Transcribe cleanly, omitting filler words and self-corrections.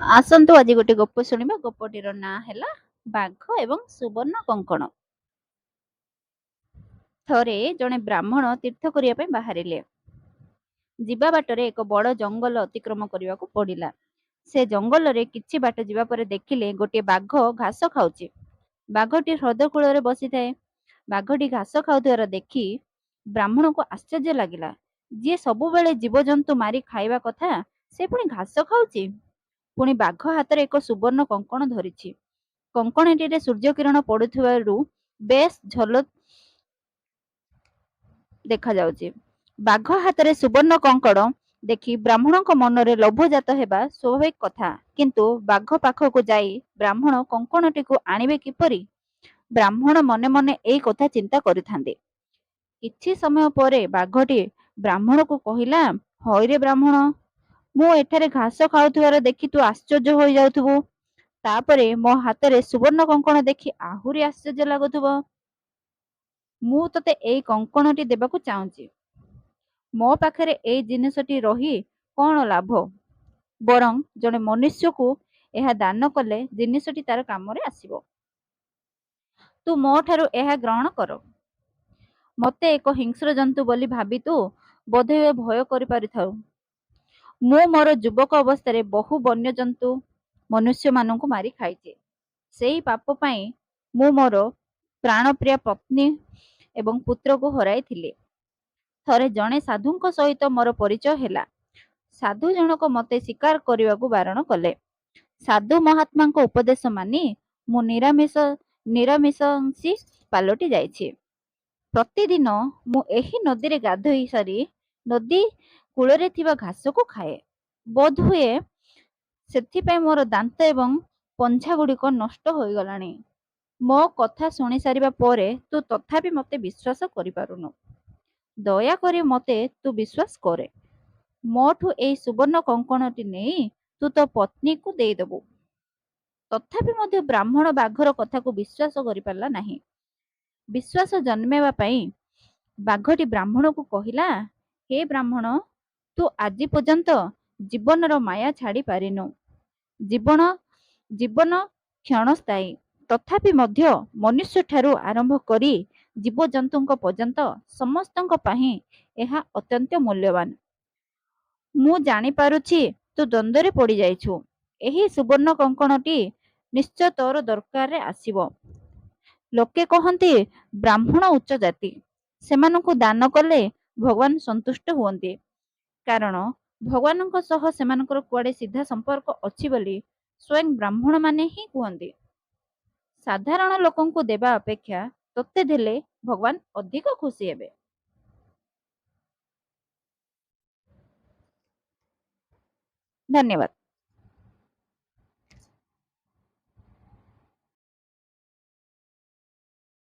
ଆସନ୍ତୁ ଆଜି ଗୋଟେ ଗପ ଶୁଣିବା। ଗପଟିର ନାଁ ହେଲା ବାଘ ଏବଂ ସୁବର୍ଣ୍ଣ କଙ୍କଣ। ଥରେ ଜଣେ ବ୍ରାହ୍ମଣ ତୀର୍ଥ କରିବା ପାଇଁ ବାହାରିଲେ। ଯିବା ବାଟରେ ଏକ ବଡ଼ ଜଙ୍ଗଲ ଅତିକ୍ରମ କରିବାକୁ ପଡ଼ିଲା। ସେ ଜଙ୍ଗଲରେ କିଛି ବାଟ ଯିବା ପରେ ଦେଖିଲେ ଗୋଟିଏ ବାଘ ଘାସ ଖାଉଛି। ବାଘଟି ହ୍ରଦ କୂଳରେ ବସିଥାଏ। ବାଘଟି ଘାସ ଖାଉଥିବାର ଦେଖି ବ୍ରାହ୍ମଣକୁ ଆଶ୍ଚର୍ଯ୍ୟ ଲାଗିଲା। ଯିଏ ସବୁବେଳେ ଜୀବଜନ୍ତୁ ମାରି ଖାଇବା କଥା, ସେ ପୁଣି ଘାସ ଖାଉଛି। ପୁଣି ବାଘ ହାତରେ ଏକ ସୁବର୍ଣ୍ଣ କଙ୍କଣ ଧରିଛି। କଙ୍କଣଟିରେ ସୂର୍ଯ୍ୟକିରଣ ପଡୁଥିବାରୁ ବେଶ୍ ଝଲକ ଦେଖାଯାଉଛି। ବାଘ ହାତରେ ସୁବର୍ଣ୍ଣ କଙ୍କଣ ଦେଖି ବ୍ରାହ୍ମଣଙ୍କ ମନରେ ଲୋଭ ଜାତ ହେବା ସ୍ୱାଭାବିକ କଥା। କିନ୍ତୁ ବାଘ ପାଖକୁ ଯାଇ ବ୍ରାହ୍ମଣ କଙ୍କଣଟିକୁ ଆଣିବେ କିପରି? ବ୍ରାହ୍ମଣ ମନେ ମନେ ଏଇ କଥା ଚିନ୍ତା କରିଥାନ୍ତି। କିଛି ସମୟ ପରେ ବାଘଟି ବ୍ରାହ୍ମଣକୁ କହିଲା, ହଇରେ ବ୍ରାହ୍ମଣ, ମୁଁ ଏଠାରେ ଘାସ ଖାଉଥିବାର ଦେଖି ତୁ ଆଶ୍ଚର୍ଯ୍ୟ ହୋଇଯାଉଥିବୁ। ତାପରେ ମୋ ହାତରେ ସୁବର୍ଣ୍ଣ କଙ୍କଣ ଦେଖି ଆହୁରି ଆଶ୍ଚର୍ଯ୍ୟ ଲାଗୁଥିବ। ମୁଁ ତତେ ଏଇ କଙ୍କଣଟି ଦେବାକୁ ଚାହୁଁଛି। ମୋ ପାଖରେ ଏଇ ଜିନିଷଟି ରହି କ'ଣ ଲାଭ? ବରଂ ଜଣେ ମନୁଷ୍ୟକୁ ଏହା ଦାନ କଲେ ଜିନିଷଟି ତାର କାମରେ ଆସିବ। ତୁ ମୋ ଠାରୁ ଏହା ଗ୍ରହଣ କର। ମୋତେ ଏକ ହିଂସ୍ର ଜନ୍ତୁ ବୋଲି ଭାବି ତୁ ବୋଧହୁଏ ଭୟ କରିପାରିଥାଉ। ମୁଁ ମୋର ଯୁବକ ଅବସ୍ଥାରେ ବହୁ ବନ୍ୟଜନ୍ତୁ ମନୁଷ୍ୟମାନଙ୍କୁ ମାରି ଖାଇଛି। ସେଇ ପାପ ପାଇଁ ମୁଁ ମୋର ପ୍ରାଣପ୍ରିୟ ପତ୍ନୀ ଏବଂ ପୁତ୍ରକୁ ହରାଇଥିଲି। ଥରେ ଜଣେ ସାଧୁଙ୍କ ସହିତ ମୋର ପରିଚୟ ହେଲା। ସାଧୁ ଜଣକ ମୋତେ ଶିକାର କରିବାକୁ ବାରଣ କଲେ। ସାଧୁ ମହାତ୍ମାଙ୍କ ଉପଦେଶ ମାନି ମୁଁ ନିରାମିଷାଂଶୀ ପାଲଟି ଯାଇଛି। ପ୍ରତିଦିନ ମୁଁ ଏହି ନଦୀରେ ଗାଧୋଇ ସାରି ନଦୀ କୂଳରେ ଥିବା ଘାସକୁ ଖାଏ। ବୋଧହୁଏ ସେଥିପାଇଁ ମୋର ଦାନ୍ତ ଏବଂ ପଞ୍ଝାଗୁଡ଼ିକ ନଷ୍ଟ ହୋଇଗଲାଣି। ମୋ କଥା ଶୁଣି ସାରିବା ପରେ ତୁ ତଥାପି ମୋତେ ବିଶ୍ୱାସ କରିପାରୁନୁ। ଦୟାକରି ମୋତେ ତୁ ବିଶ୍ୱାସ କରେ। ମୋଠୁ ଏଇ ସୁବର୍ଣ୍ଣ କଙ୍କଣଟି ନେଇ ତୁ ତୋ ପତ୍ନୀକୁ ଦେଇଦେବୁ। ତଥାପି ମଧ୍ୟ ବ୍ରାହ୍ମଣ ବାଘର କଥାକୁ ବିଶ୍ୱାସ କରିପାରିଲା ନାହିଁ। ବିଶ୍ୱାସ ଜନ୍ମେଇବା ପାଇଁ ବାଘଟି ବ୍ରାହ୍ମଣକୁ କହିଲା, ହେ ବ୍ରାହ୍ମଣ, ତୁ ଆଜି ପର୍ଯ୍ୟନ୍ତ ଜୀବନର ମାୟା ଛାଡ଼ି ପାରିନୁ। ଜୀବନ କ୍ଷଣସ୍ଥାୟୀ। ତଥାପି ମଧ୍ୟ ମନୁଷ୍ୟଠାରୁ ଆରମ୍ଭ କରି ଜୀବଜନ୍ତୁଙ୍କ ପର୍ଯ୍ୟନ୍ତ ସମସ୍ତଙ୍କ ପାଇଁ ଏହା ଅତ୍ୟନ୍ତ ମୂଲ୍ୟବାନ। ମୁଁ ଜାଣିପାରୁଛି ତୁ ଦ୍ୱନ୍ଦ୍ୱରେ ପଡ଼ିଯାଇଛୁ। ଏହି ସୁବର୍ଣ୍ଣ କଙ୍କଣଟି ନିଶ୍ଚୟ ତୋର ଦରକାରରେ ଆସିବ। ଲୋକେ କହନ୍ତି ବ୍ରାହ୍ମଣ ଉଚ୍ଚ ଜାତି। ସେମାନଙ୍କୁ ଦାନ କଲେ ଭଗବାନ ସନ୍ତୁଷ୍ଟ ହୁଅନ୍ତି। କାରଣ ଭଗବାନଙ୍କ ସହ ସେମାନଙ୍କର କୁଆଡ଼େ ସିଧା ସମ୍ପର୍କ ଅଛି ବୋଲି ସ୍ୱୟଂ ବ୍ରାହ୍ମଣମାନେ ହିଁ କୁହନ୍ତି। ସାଧାରଣ ଲୋକଙ୍କୁ ଦେବା ଅପେକ୍ଷା ତୋତେ ଦେଲେ ଭଗବାନ ଅଧିକ ଖୁସି ହେବେ। ଧନ୍ୟବାଦ।